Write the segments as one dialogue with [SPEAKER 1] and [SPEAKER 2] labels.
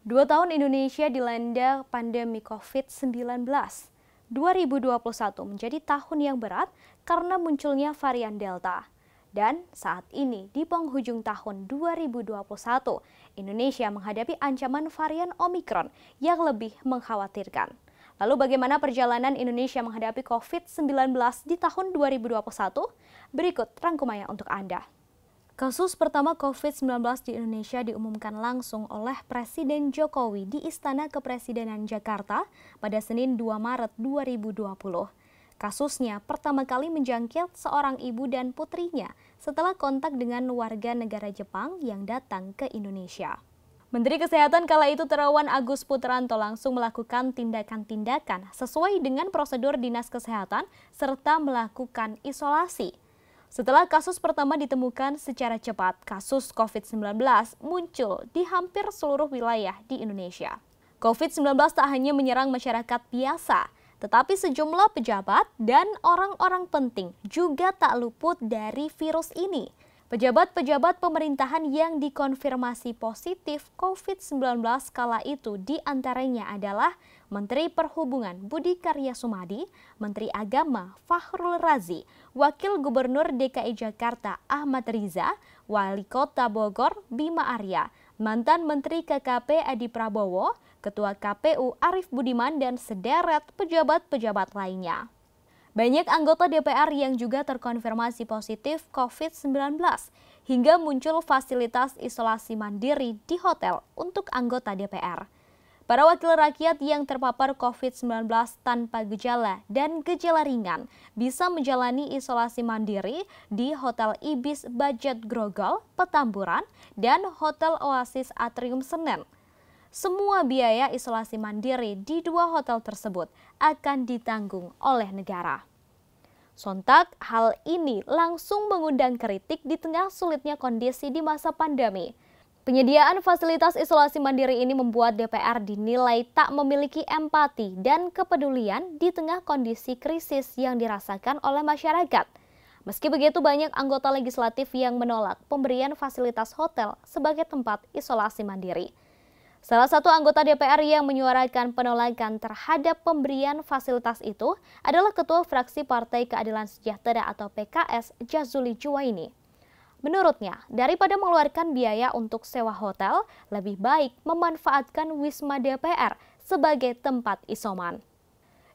[SPEAKER 1] 2 tahun Indonesia dilanda pandemi COVID-19. 2021 menjadi tahun yang berat karena munculnya varian Delta. Dan saat ini di penghujung tahun 2021, Indonesia menghadapi ancaman varian Omikron yang lebih mengkhawatirkan. Lalu bagaimana perjalanan Indonesia menghadapi COVID-19 di tahun 2021? Berikut rangkumannya untuk Anda. Kasus pertama COVID-19 di Indonesia diumumkan langsung oleh Presiden Jokowi di Istana Kepresidenan Jakarta pada Senin 2 Maret 2020. Kasusnya pertama kali menjangkit seorang ibu dan putrinya setelah kontak dengan warga negara Jepang yang datang ke Indonesia. Menteri Kesehatan kala itu Terawan Agus Putranto langsung melakukan tindakan-tindakan sesuai dengan prosedur Dinas Kesehatan serta melakukan isolasi. Setelah kasus pertama ditemukan secara cepat, kasus COVID-19 muncul di hampir seluruh wilayah di Indonesia. COVID-19 tak hanya menyerang masyarakat biasa, tetapi sejumlah pejabat dan orang-orang penting juga tak luput dari virus ini. Pejabat-pejabat pemerintahan yang dikonfirmasi positif COVID-19 kala itu diantaranya adalah Menteri Perhubungan Budi Karya Sumadi, Menteri Agama Fakhrul Razi, Wakil Gubernur DKI Jakarta Ahmad Riza, Wali Kota Bogor Bima Arya, mantan Menteri KKP Edi Prabowo, Ketua KPU Arief Budiman, dan sederet pejabat-pejabat lainnya. Banyak anggota DPR yang juga terkonfirmasi positif COVID-19 hingga muncul fasilitas isolasi mandiri di hotel untuk anggota DPR. Para wakil rakyat yang terpapar COVID-19 tanpa gejala dan gejala ringan bisa menjalani isolasi mandiri di Hotel Ibis Budget Grogol, Petamburan, dan Hotel Oasis Atrium Senen. Semua biaya isolasi mandiri di dua hotel tersebut akan ditanggung oleh negara. Sontak, hal ini langsung mengundang kritik di tengah sulitnya kondisi di masa pandemi. Penyediaan fasilitas isolasi mandiri ini membuat DPR dinilai tak memiliki empati dan kepedulian di tengah kondisi krisis yang dirasakan oleh masyarakat. Meski begitu, banyak anggota legislatif yang menolak pemberian fasilitas hotel sebagai tempat isolasi mandiri. Salah satu anggota DPR yang menyuarakan penolakan terhadap pemberian fasilitas itu adalah Ketua Fraksi Partai Keadilan Sejahtera atau PKS, Jazuli Juwaini. Menurutnya, daripada mengeluarkan biaya untuk sewa hotel, lebih baik memanfaatkan Wisma DPR sebagai tempat isoman.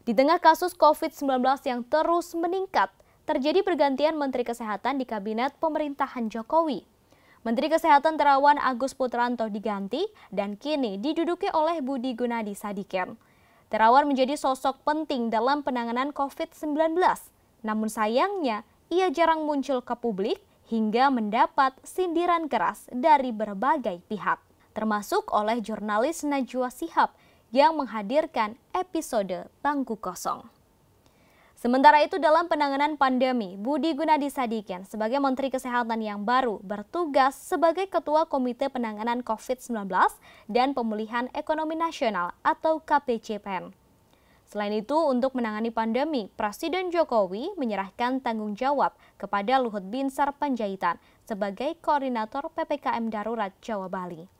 [SPEAKER 1] Di tengah kasus COVID-19 yang terus meningkat, terjadi pergantian Menteri Kesehatan di Kabinet Pemerintahan Jokowi. Menteri Kesehatan Terawan Agus Putranto diganti dan kini diduduki oleh Budi Gunadi Sadikin. Terawan menjadi sosok penting dalam penanganan COVID-19. Namun sayangnya, ia jarang muncul ke publik hingga mendapat sindiran keras dari berbagai pihak, termasuk oleh jurnalis Najwa Shihab yang menghadirkan episode Bangku Kosong. Sementara itu dalam penanganan pandemi, Budi Gunadi Sadikin sebagai Menteri Kesehatan yang baru bertugas sebagai Ketua Komite Penanganan COVID-19 dan Pemulihan Ekonomi Nasional atau KPCPN. Selain itu, untuk menangani pandemi, Presiden Jokowi menyerahkan tanggung jawab kepada Luhut Binsar Panjaitan sebagai Koordinator PPKM Darurat Jawa Bali.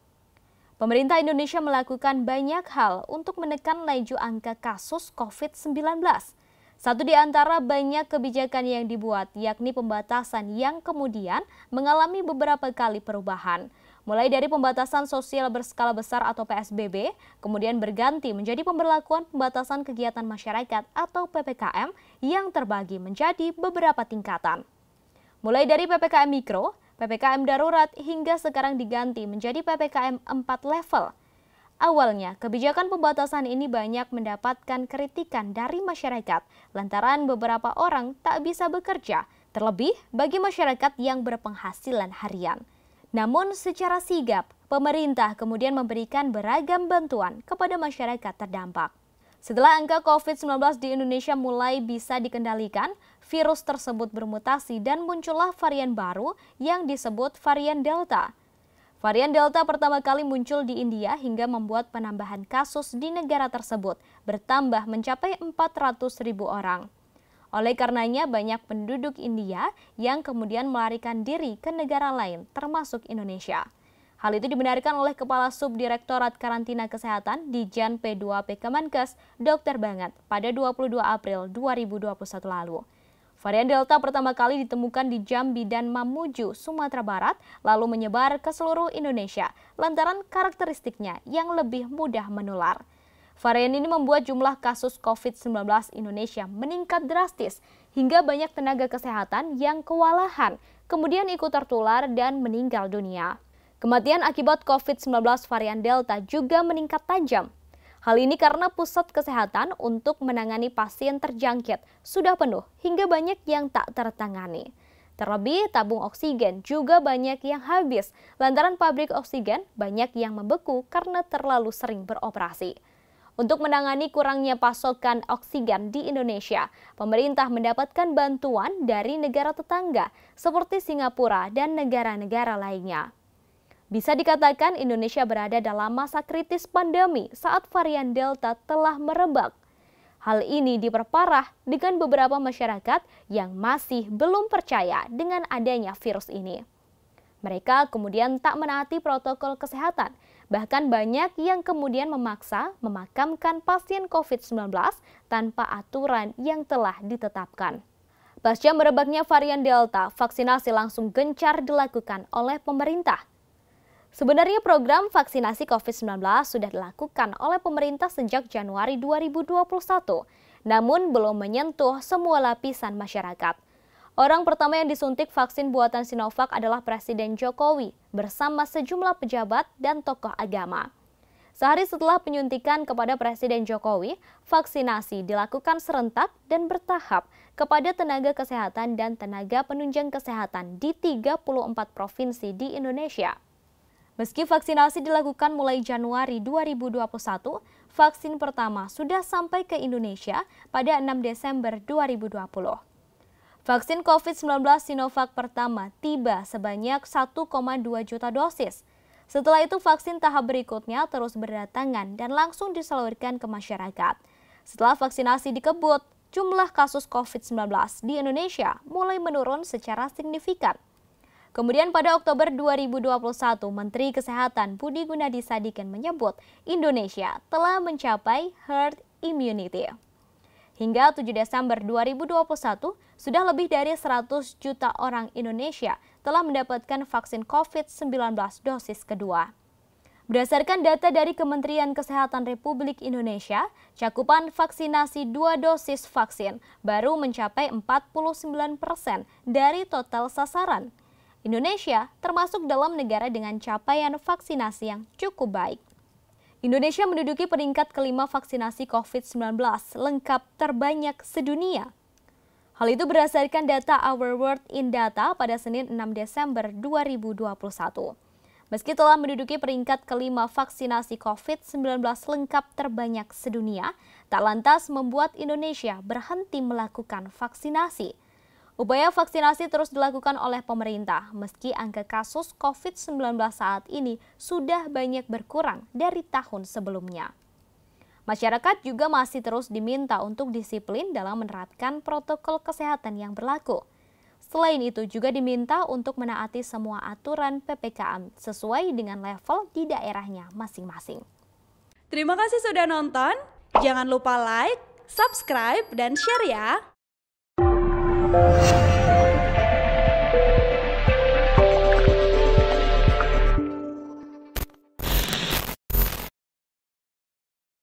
[SPEAKER 1] Pemerintah Indonesia melakukan banyak hal untuk menekan laju angka kasus COVID-19. Satu di antara banyak kebijakan yang dibuat, yakni pembatasan yang kemudian mengalami beberapa kali perubahan. Mulai dari pembatasan sosial berskala besar atau PSBB, kemudian berganti menjadi pemberlakuan pembatasan kegiatan masyarakat atau PPKM yang terbagi menjadi beberapa tingkatan. Mulai dari PPKM Mikro, PPKM Darurat hingga sekarang diganti menjadi PPKM 4 level. Awalnya, kebijakan pembatasan ini banyak mendapatkan kritikan dari masyarakat lantaran beberapa orang tak bisa bekerja, terlebih bagi masyarakat yang berpenghasilan harian. Namun secara sigap, pemerintah kemudian memberikan beragam bantuan kepada masyarakat terdampak. Setelah angka COVID-19 di Indonesia mulai bisa dikendalikan, virus tersebut bermutasi dan muncullah varian baru yang disebut varian Delta. Varian Delta pertama kali muncul di India hingga membuat penambahan kasus di negara tersebut bertambah mencapai 400.000 orang. Oleh karenanya banyak penduduk India yang kemudian melarikan diri ke negara lain termasuk Indonesia. Hal itu dibenarkan oleh Kepala Subdirektorat Karantina Kesehatan Dijan P2P Kemenkes, Dr. Banget, pada 22 April 2021 lalu. Varian Delta pertama kali ditemukan di Jambi dan Mamuju, Sumatera Barat, lalu menyebar ke seluruh Indonesia lantaran karakteristiknya yang lebih mudah menular. Varian ini membuat jumlah kasus COVID-19 Indonesia meningkat drastis hingga banyak tenaga kesehatan yang kewalahan, kemudian ikut tertular dan meninggal dunia. Kematian akibat COVID-19 varian Delta juga meningkat tajam. Hal ini karena pusat kesehatan untuk menangani pasien terjangkit sudah penuh hingga banyak yang tak tertangani. Terlebih tabung oksigen juga banyak yang habis lantaran pabrik oksigen banyak yang membeku karena terlalu sering beroperasi. Untuk menangani kurangnya pasokan oksigen di Indonesia, pemerintah mendapatkan bantuan dari negara tetangga seperti Singapura dan negara-negara lainnya. Bisa dikatakan Indonesia berada dalam masa kritis pandemi saat varian Delta telah merebak. Hal ini diperparah dengan beberapa masyarakat yang masih belum percaya dengan adanya virus ini. Mereka kemudian tak menaati protokol kesehatan, bahkan banyak yang kemudian memaksa memakamkan pasien COVID-19 tanpa aturan yang telah ditetapkan. Pasca merebaknya varian Delta, vaksinasi langsung gencar dilakukan oleh pemerintah. Sebenarnya program vaksinasi COVID-19 sudah dilakukan oleh pemerintah sejak Januari 2021, namun belum menyentuh semua lapisan masyarakat. Orang pertama yang disuntik vaksin buatan Sinovac adalah Presiden Jokowi bersama sejumlah pejabat dan tokoh agama. Sehari setelah penyuntikan kepada Presiden Jokowi, vaksinasi dilakukan serentak dan bertahap kepada tenaga kesehatan dan tenaga penunjang kesehatan di 34 provinsi di Indonesia. Meski vaksinasi dilakukan mulai Januari 2021, vaksin pertama sudah sampai ke Indonesia pada 6 Desember 2020. Vaksin COVID-19 Sinovac pertama tiba sebanyak 1,2 juta dosis. Setelah itu vaksin tahap berikutnya terus berdatangan dan langsung disalurkan ke masyarakat. Setelah vaksinasi dikebut, jumlah kasus COVID-19 di Indonesia mulai menurun secara signifikan. Kemudian pada Oktober 2021, Menteri Kesehatan Budi Gunadi Sadikin menyebut Indonesia telah mencapai herd immunity. Hingga 7 Desember 2021, sudah lebih dari 100 juta orang Indonesia telah mendapatkan vaksin COVID-19 dosis kedua. Berdasarkan data dari Kementerian Kesehatan Republik Indonesia, cakupan vaksinasi 2 dosis vaksin baru mencapai 49% dari total sasaran. Indonesia termasuk dalam negara dengan capaian vaksinasi yang cukup baik. Indonesia menduduki peringkat kelima vaksinasi COVID-19 lengkap terbanyak sedunia. Hal itu berdasarkan data Our World in Data pada Senin 6 Desember 2021. Meski telah menduduki peringkat kelima vaksinasi COVID-19 lengkap terbanyak sedunia, tak lantas membuat Indonesia berhenti melakukan vaksinasi. Upaya vaksinasi terus dilakukan oleh pemerintah, meski angka kasus COVID-19 saat ini sudah banyak berkurang dari tahun sebelumnya. Masyarakat juga masih terus diminta untuk disiplin dalam menerapkan protokol kesehatan yang berlaku. Selain itu juga diminta untuk menaati semua aturan PPKM sesuai dengan level di daerahnya masing-masing.
[SPEAKER 2] Terima kasih sudah nonton, jangan lupa like, subscribe, dan share ya!